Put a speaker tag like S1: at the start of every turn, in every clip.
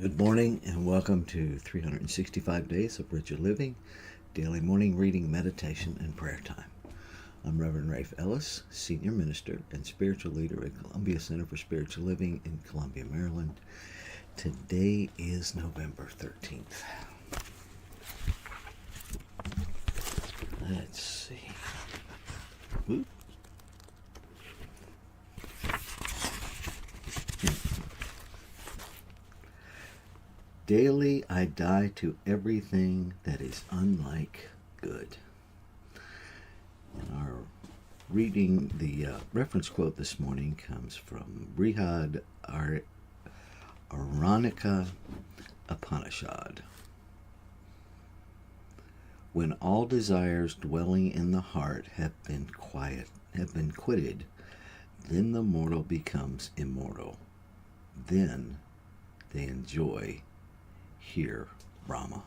S1: Good morning and welcome to 365 Days of Richer Living, daily morning reading, meditation, and prayer time. I'm Reverend Rafe Ellis, Senior Minister and Spiritual Leader at Columbia Center for Spiritual Living in Columbia, Maryland. Today is November 13th. Let's see. Ooh. Daily I die to everything that is unlike good. And our reading, the reference quote this morning comes from Brihad Aranika Upanishad. When all desires dwelling in the heart have been quitted, then the mortal becomes immortal. Then they enjoy here Brahma.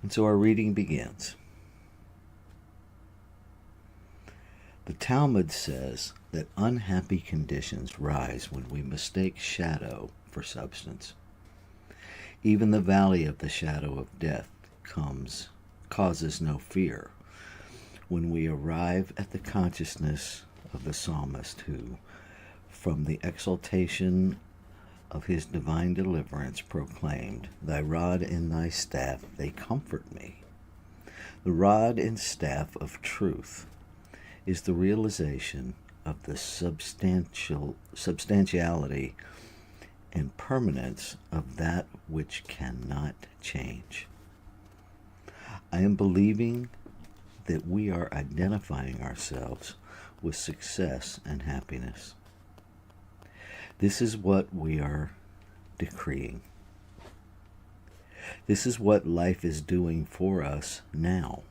S1: And so our reading begins. The Talmud says that unhappy conditions rise when we mistake shadow for substance. Even the valley of the shadow of death causes no fear when we arrive at the consciousness of the psalmist who, from the exaltation of his divine deliverance, proclaimed, "Thy rod and thy staff, they comfort me." The rod and staff of truth is the realization of the substantiality and permanence of that which cannot change. I am believing that we are identifying ourselves with success and happiness. This is what we are decreeing. This is what life is doing for us now.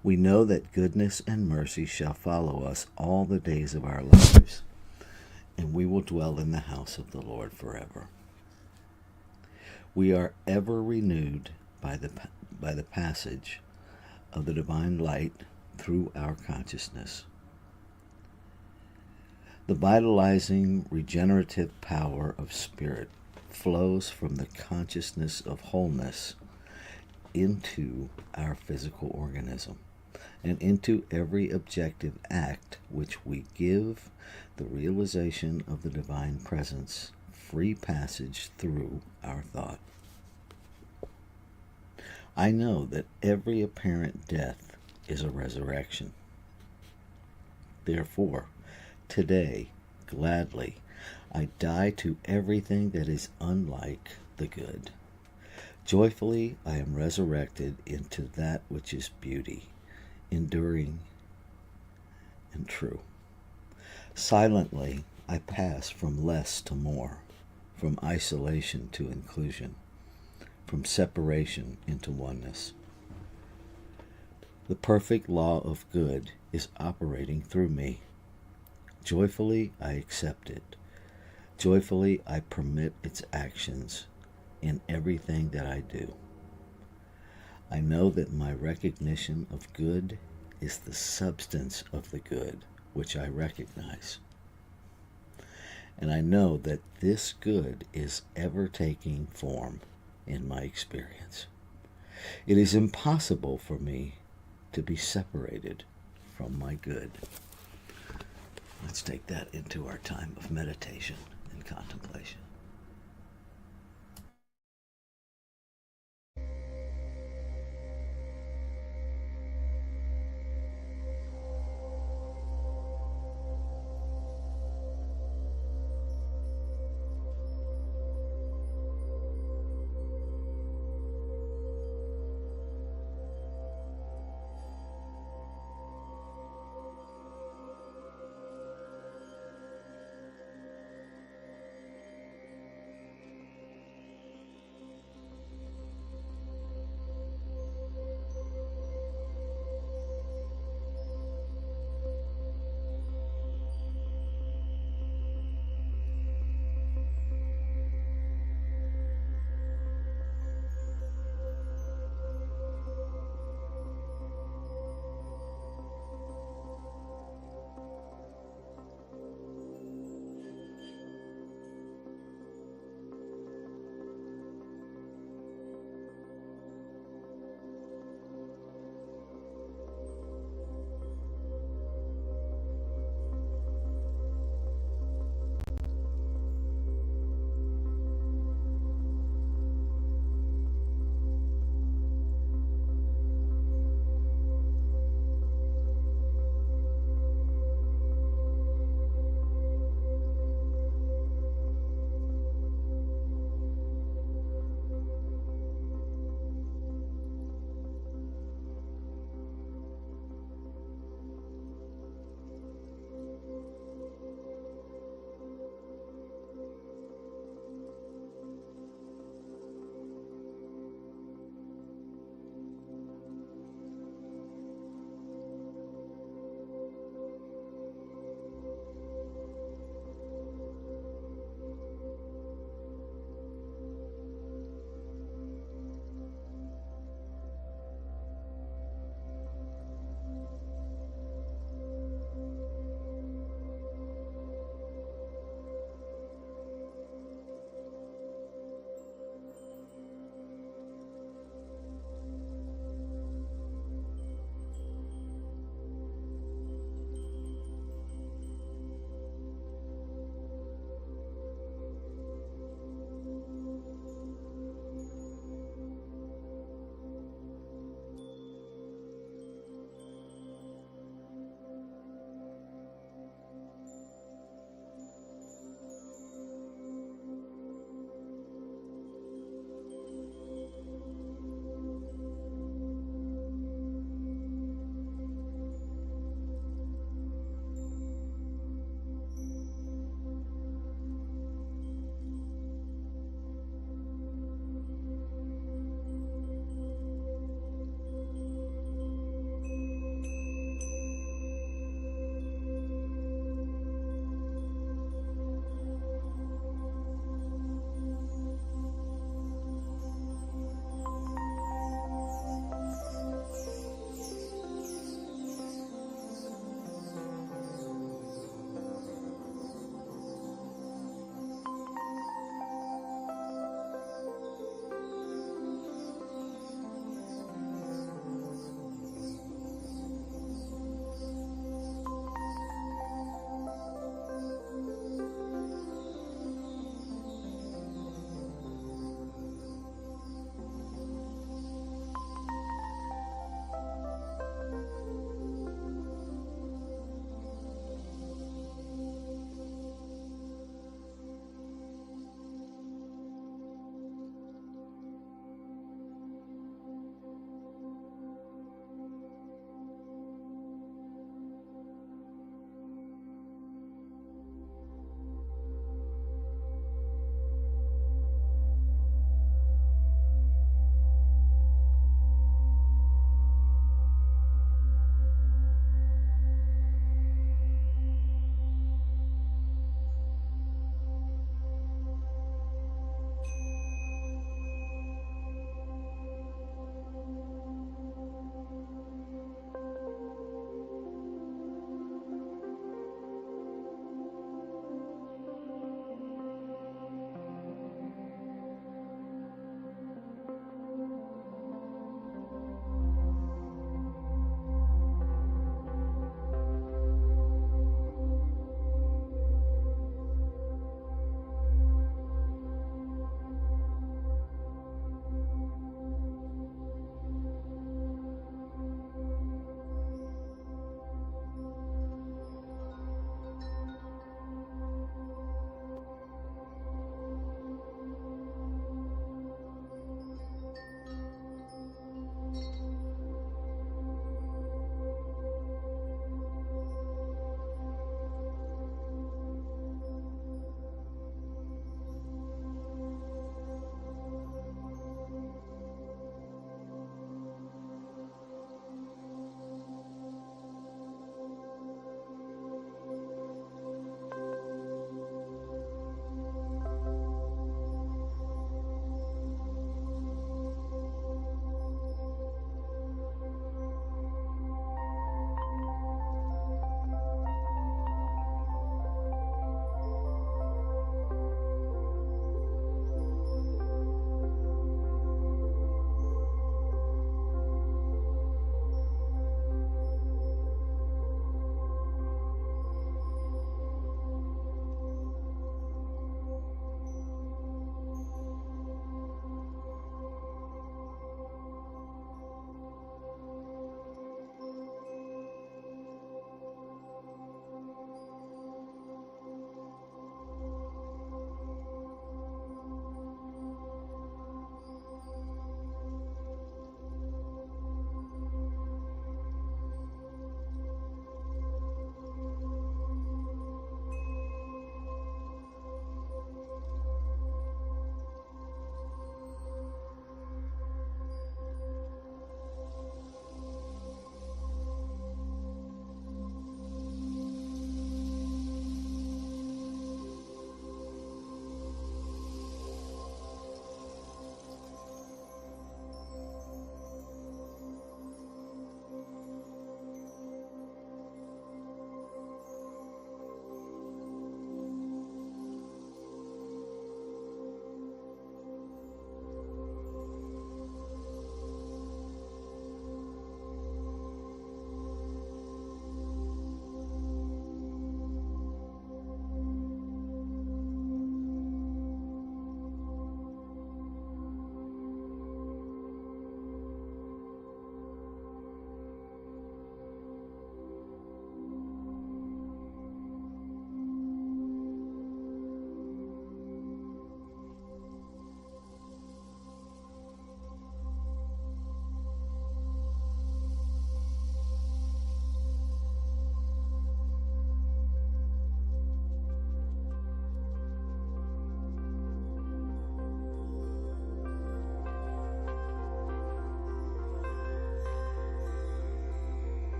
S1: We know that goodness and mercy shall follow us all the days of our lives, and we will dwell in the house of the Lord forever. We are ever renewed by the passage of the divine light through our consciousness. The vitalizing, regenerative power of spirit flows from the consciousness of wholeness into our physical organism and into every objective act which we give the realization of the divine presence free passage through our thought. I know that every apparent death is a resurrection. Therefore, today, gladly, I die to everything that is unlike the good. Joyfully, I am resurrected into that which is beauty, enduring, and true. Silently, I pass from less to more, from isolation to inclusion, from separation into oneness. The perfect law of good is operating through me. Joyfully, I accept it. Joyfully, I permit its actions in everything that I do. I know that my recognition of good is the substance of the good which I recognize. And I know that this good is ever taking form in my experience. It is impossible for me to be separated from my good. Let's take that into our time of meditation and contemplation.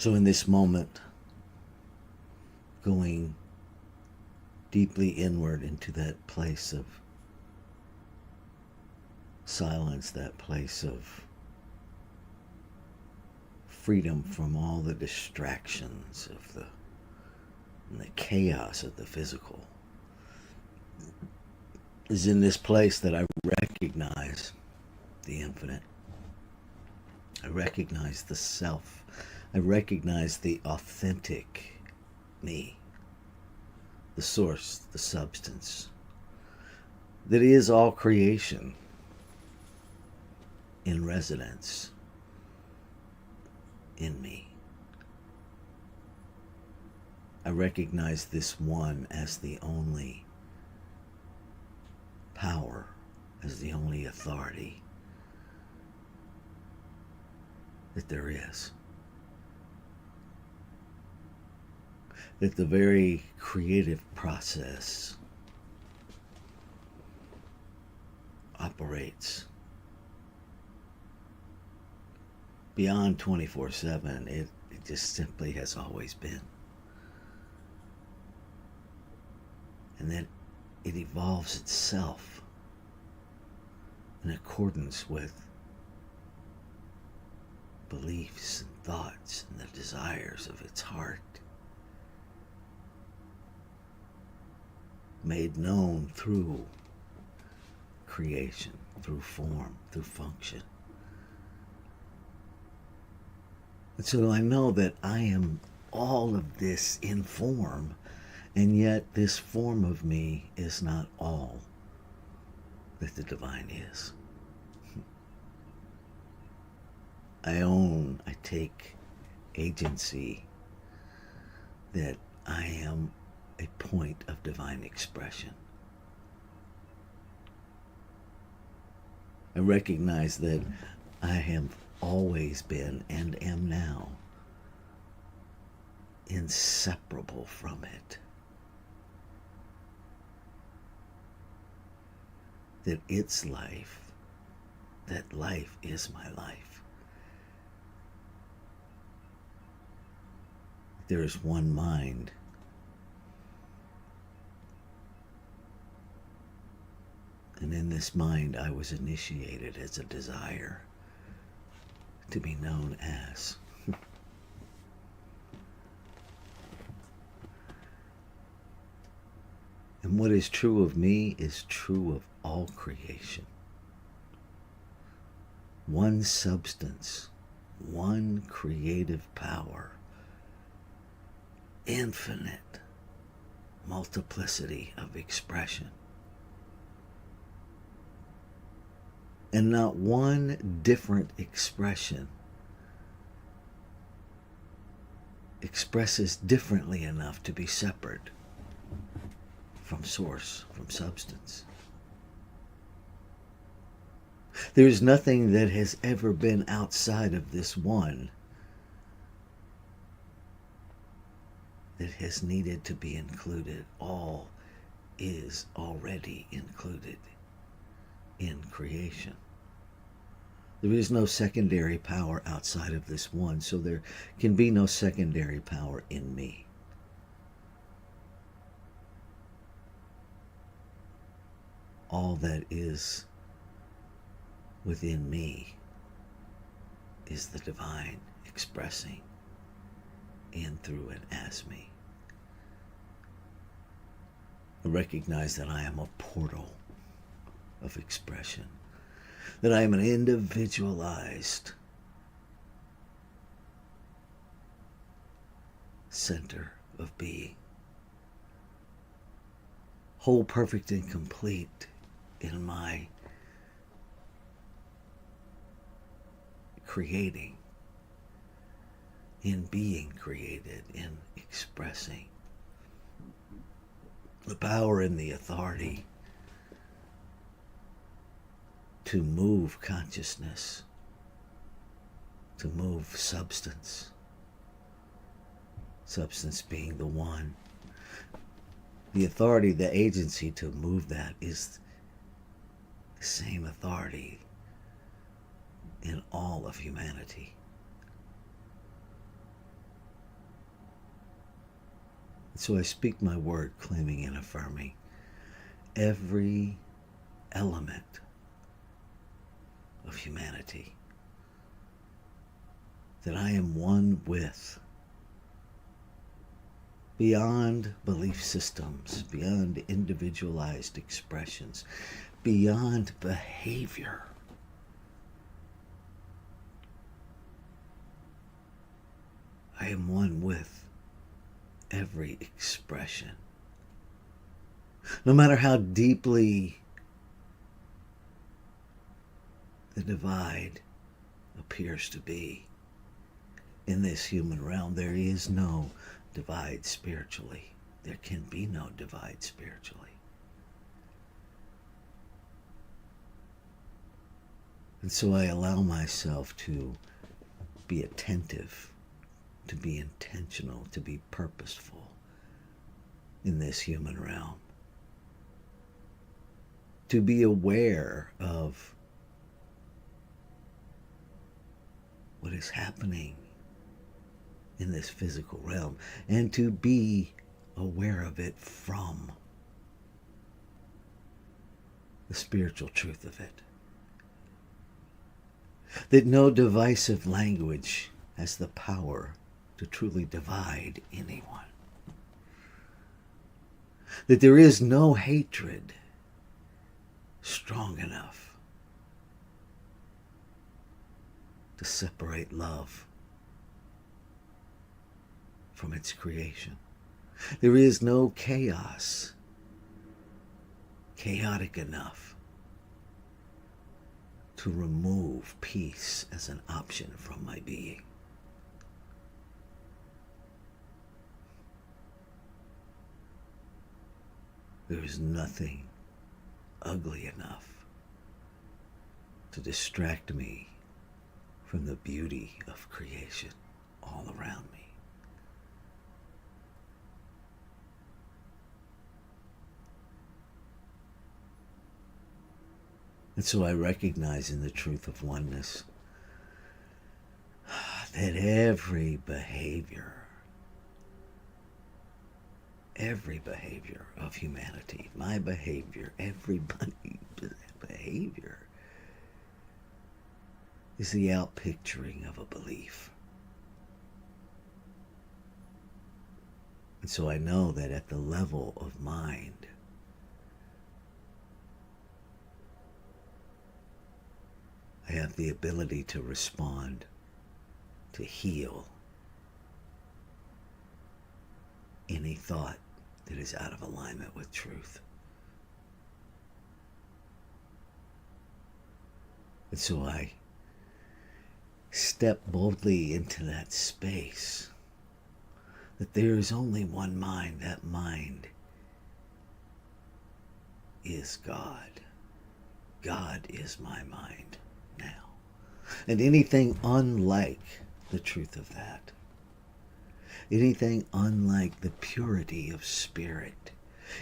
S1: So in this moment, going deeply inward into that place of silence, that place of freedom from all the distractions of the chaos of the physical, is in this place that I recognize the infinite. I recognize the self. I recognize the authentic me, the source, the substance that is all creation in residence in me. I recognize this one as the only power, as the only authority that there is. That the very creative process operates beyond 24/7. It just simply has always been. And that it evolves itself in accordance with beliefs and thoughts and the desires of its heart, made known through creation, through form, through function. And so I know that I am all of this in form, and yet this form of me is not all that the divine is. I take agency that I am a point of divine expression. I recognize that I have always been and am now inseparable from it. That its life, that life is my life. There is one mind. And in this mind, I was initiated as a desire to be known as. And what is true of me is true of all creation. One substance, one creative power, infinite multiplicity of expression. And not one different expression expresses differently enough to be separate from source, from substance. There is nothing that has ever been outside of this one that has needed to be included. All is already included in creation. There is no secondary power outside of this one, so there can be no secondary power in me. All that is within me is the divine expressing in, through, and as me. I recognize that I am a portal of expression, that I am an individualized center of being, whole, perfect, and complete in my creating, in being created, in expressing. The power and the authority to move consciousness, to move substance, substance being the one. The authority, the agency to move that is the same authority in all of humanity. So I speak my word, claiming and affirming every element of humanity, that I am one with, beyond belief systems, beyond individualized expressions, beyond behavior. I am one with every expression. No matter how deeply the divide appears to be in this human realm, there is no divide spiritually. There can be no divide spiritually. And so I allow myself to be attentive, to be intentional, to be purposeful in this human realm, to be aware of what is happening in this physical realm, and to be aware of it from the spiritual truth of it. That no divisive language has the power to truly divide anyone. That there is no hatred strong enough to separate love from its creation. There is no chaos chaotic enough to remove peace as an option from my being. There is nothing ugly enough to distract me from the beauty of creation all around me. And so I recognize in the truth of oneness that every behavior of humanity, my behavior, everybody's behavior, is the outpicturing of a belief. And so I know that at the level of mind, I have the ability to respond, to heal any thought that is out of alignment with truth. And so I step boldly into that space, that there is only one mind. That mind is God. God is my mind now. And anything unlike the truth of that, anything unlike the purity of spirit,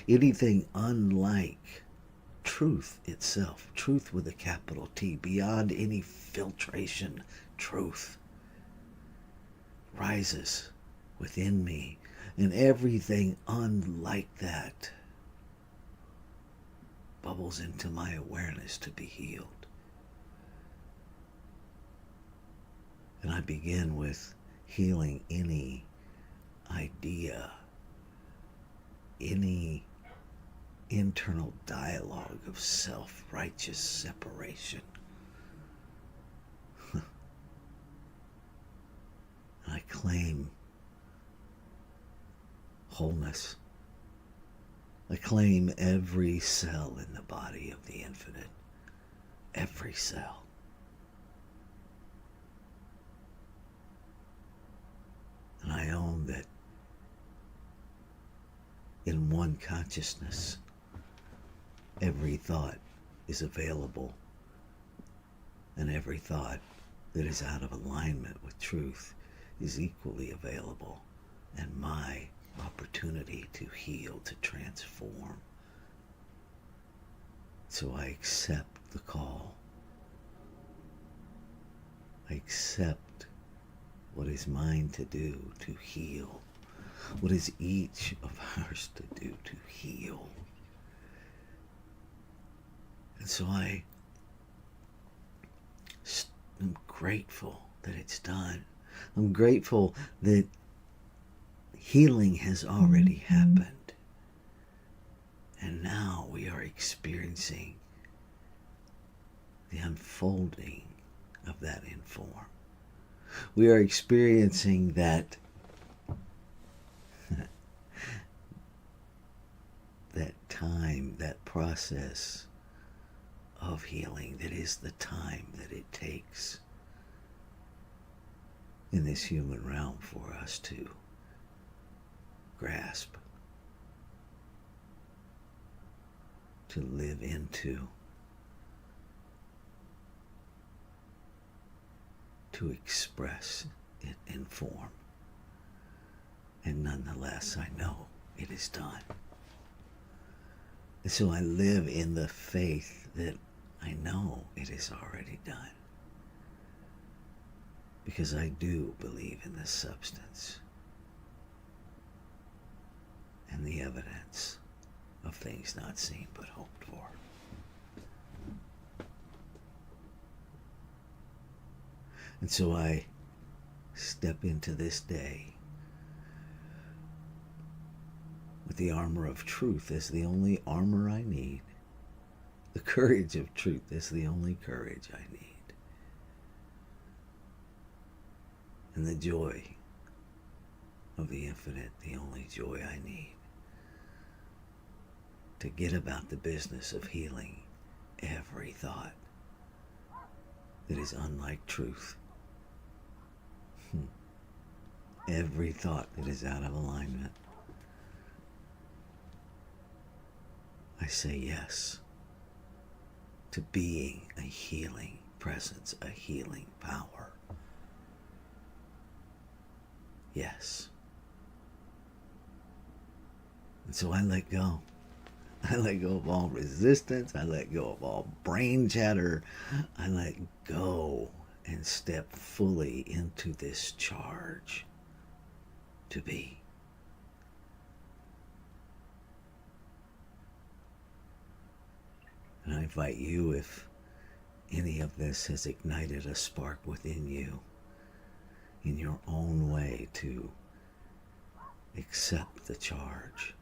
S1: anything unlike truth itself, truth with a capital T, beyond any filtration, truth rises within me, and everything unlike that bubbles into my awareness to be healed. And I begin with healing any idea, any internal dialogue of self-righteous separation. I claim wholeness. I claim every cell in the body of the infinite. Every cell. And I own that in one consciousness, every thought is available, and every thought that is out of alignment with truth is equally available, and my opportunity to heal, to transform. So I accept the call. I accept what is mine to do, to heal, What is each of ours to do to heal? And so I'm grateful that it's done. I'm grateful that healing has already happened. And now we are experiencing the unfolding of that in form. We are experiencing that time, that process of healing that is the time that it takes in this human realm for us to grasp, to live into, to express it in form. And nonetheless, I know it is done. And so I live in the faith that I know it is already done. Because I do believe in the substance and the evidence of things not seen but hoped for. And so I step into this day with the armor of truth as the only armor I need. The courage of truth is the only courage I need. And the joy of the infinite, the only joy I need to get about the business of healing every thought that is unlike truth. Every thought that is out of alignment. I say yes to being a healing presence, a healing power. Yes. And so I let go. I let go of all resistance. I let go of all brain chatter. I let go and step fully into this charge to be. And I invite you, if any of this has ignited a spark within you, in your own way, to accept the charge,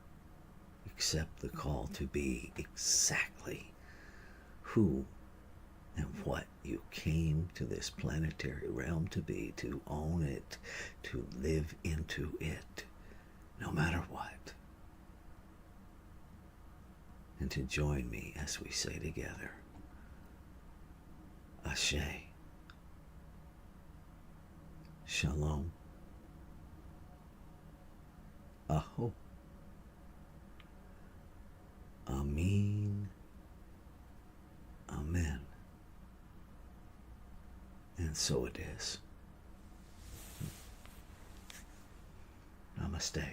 S1: accept the call to be exactly who and what you came to this planetary realm to be, to own it, to live into it, no matter what. And to join me as we say together, Ashe, Shalom, Aho, Amin, Amen. And so it is. Namaste.